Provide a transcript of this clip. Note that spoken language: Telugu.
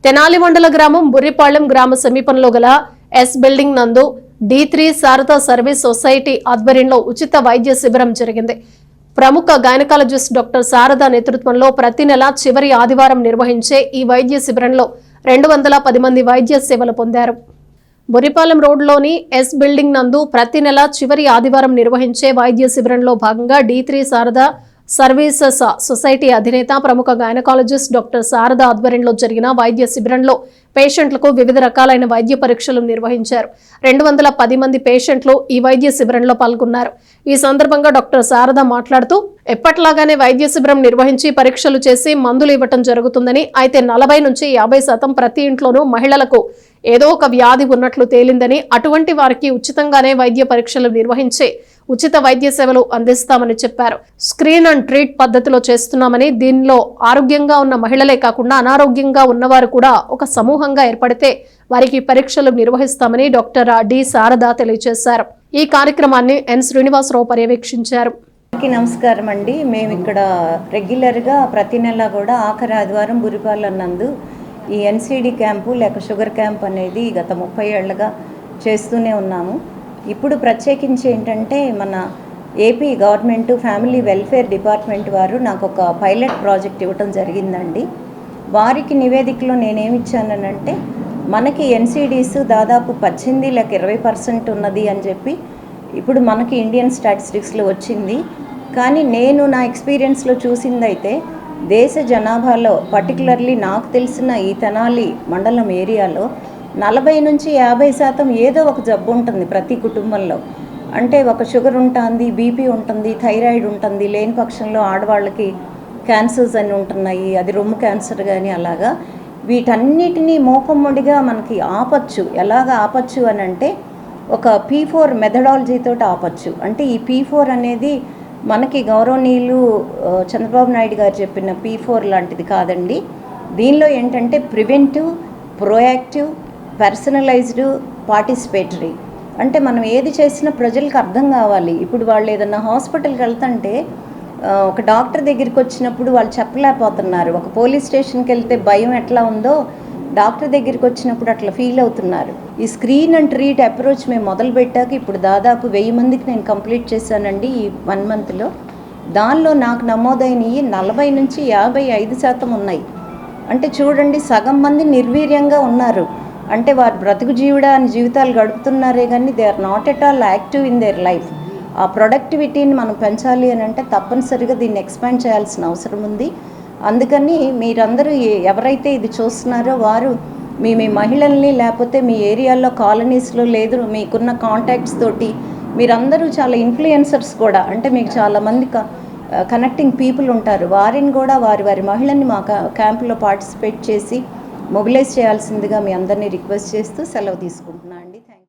తెనాలి మండల గ్రామం బుర్రిపాళెం గ్రామ సమీపంలో గల ఎస్ బిల్డింగ్ నందు D3 శారదా సర్వీస్ సొసైటీ ఆధ్వర్యంలో ఉచిత వైద్య శిబిరం జరిగింది. ప్రముఖ గైనకాలజిస్ట్ డాక్టర్ శారదా నేతృత్వంలో ప్రతి నెల చివరి ఆదివారం నిర్వహించే ఈ వైద్య శిబిరంలో 210 మంది వైద్య సేవలు పొందారు. బుర్రిపాలెం రోడ్లోని ఎస్ బిల్డింగ్ నందు ప్రతి నెల చివరి ఆదివారం నిర్వహించే వైద్య శిబిరంలో భాగంగా D3 శారదా సర్వీసెస్ సొసైటీ అధినేత ప్రముఖ గైనకాలజిస్ట్ డాక్టర్ శారదా ఆధ్వర్యంలో జరిగిన వైద్య శిబిరంలో పేషెంట్లకు వివిధ రకాలైన వైద్య పరీక్షలు నిర్వహించారు. 210 మంది పేషెంట్లు ఈ వైద్య శిబిరంలో పాల్గొన్నారు. ఈ సందర్భంగా డాక్టర్ శారదా మాట్లాడుతూ ఎప్పట్లాగానే వైద్య శిబిరం నిర్వహించి పరీక్షలు చేసి మందులు ఇవ్వటం జరుగుతుందని, అయితే 40 నుంచి 50% ప్రతి ఇంట్లోనూ మహిళలకు ఏదో ఒక వ్యాధి ఉన్నట్లు తేలిందని, అటువంటి వారికి ఉచితంగానే వైద్య పరీక్షలు నిర్వహించి ఉచిత వైద్య సేవలు అందిస్తామని చెప్పారు. స్క్రీన్ అండ్ ట్రీట్ పద్ధతిలో చేస్తున్నామని, దీనిలో ఆరోగ్యంగా ఉన్న మహిళలే కాకుండా అనారోగ్యంగా ఉన్నవారు కూడా ఒక సమూహంగా ఏర్పడితే వారికి పరీక్షలు నిర్వహిస్తామని డాక్టర్ డి శారదా తెలియజేశారు. ఈ కార్యక్రమాన్ని ఎన్ శ్రీనివాసరావు పర్యవేక్షించారు. నమస్కారం అండి. మేము ఇక్కడ రెగ్యులర్గా ప్రతి నెల కూడా ఆఖరి ఆదివారం బుర్రిపాలెం నందు ఈ NCD క్యాంపు లేక షుగర్ క్యాంప్ అనేది గత 30 ఏళ్లుగా చేస్తూనే ఉన్నాము. ఇప్పుడు ప్రత్యేకించి ఏంటంటే మన AP government family welfare department వారు నాకు ఒక పైలట్ ప్రాజెక్ట్ ఇవ్వటం జరిగిందండి. వారికి నివేదికలో నేనేమి ఇచ్చానంటే, మనకి NCDs దాదాపు 18 లేక 20% ఉన్నది అని చెప్పి ఇప్పుడు మనకి ఇండియన్ స్టాటిస్టిక్స్లో వచ్చింది. కానీ నేను నా ఎక్స్పీరియన్స్లో చూసిందైతే దేశ జనాభాలో పర్టికులర్లీ నాకు తెలిసిన ఈ తెనాలి మండలం ఏరియాలో 40 నుంచి 50% ఏదో ఒక జబ్బు ఉంటుంది ప్రతి కుటుంబంలో. అంటే ఒక షుగర్ ఉంటుంది, బీపీ ఉంటుంది, థైరాయిడ్ ఉంటుంది, లేని పక్షంలో ఆడవాళ్ళకి క్యాన్సర్స్ అని ఉంటున్నాయి, అది రొమ్ము క్యాన్సర్ కానీ అలాగా. వీటన్నిటినీ మోకమ్మడిగా మనకి ఆపచ్చు. ఎలాగ ఆపచ్చు అని అంటే ఒక P4 మెథడాలజీతో ఆపచ్చు. అంటే ఈ P4 అనేది మనకి గౌరవనీయులు చంద్రబాబు నాయుడు గారు చెప్పిన P4 లాంటిది కాదండి. దీనిలో ఏంటంటే ప్రివెంటివ్, ప్రోయాక్టివ్, పర్సనలైజ్డ్, పార్టిసిపేటరీ. అంటే మనం ఏది చేసినా ప్రజలకు అర్థం కావాలి. ఇప్పుడు వాళ్ళు ఏదన్నా హాస్పిటల్కి వెళ్తుంటే ఒక డాక్టర్ దగ్గరికి వచ్చినప్పుడు వాళ్ళు చెప్పలేకపోతున్నారు. ఒక పోలీస్ స్టేషన్కి వెళ్తే భయం ఎట్లా ఉందో డాక్టర్ దగ్గరికి వచ్చినప్పుడు అట్లా ఫీల్ అవుతున్నారు. ఈ స్క్రీన్ అండ్ ట్రీట్ అప్రోచ్ మేము మొదలుపెట్టాక ఇప్పుడు దాదాపు 1000 మందికి నేను కంప్లీట్ చేశానండి ఈ 1 మంత్లో. దానిలో నాకు నమోదైనవి 40 నుంచి 55% ఉన్నాయి. అంటే చూడండి, సగం మంది నిర్వీర్యంగా ఉన్నారు. అంటే వారు బ్రతుకు జీవితాలు గడుపుతున్నారే కానీ they are not at all active in their life. ఆ ప్రొడక్టివిటీని మనం పెంచాలి అని అంటే తప్పనిసరిగా దీన్ని ఎక్స్పాండ్ చేయాల్సిన అవసరం ఉంది. అందుకని మీరందరూ ఎవరైతే ఇది చూస్తున్నారో వారు మీ మహిళల్ని లేకపోతే మీ ఏరియాలో కాలనీస్లో లేదు మీకున్న కాంటాక్ట్స్ తోటి మీరందరూ చాలా ఇన్ఫ్లుయెన్సర్స్ కూడా, అంటే మీకు చాలామంది కనెక్టింగ్ పీపుల్ ఉంటారు, వారిని కూడా వారి మహిళల్ని మా క్యాంపులో పార్టిసిపేట్ చేసి మొబిలైజ్ చేయాల్సిందిగా మీ అందరినీ రిక్వెస్ట్ చేస్తూ సెలవు తీసుకుంటున్నాను అండి. Thank you.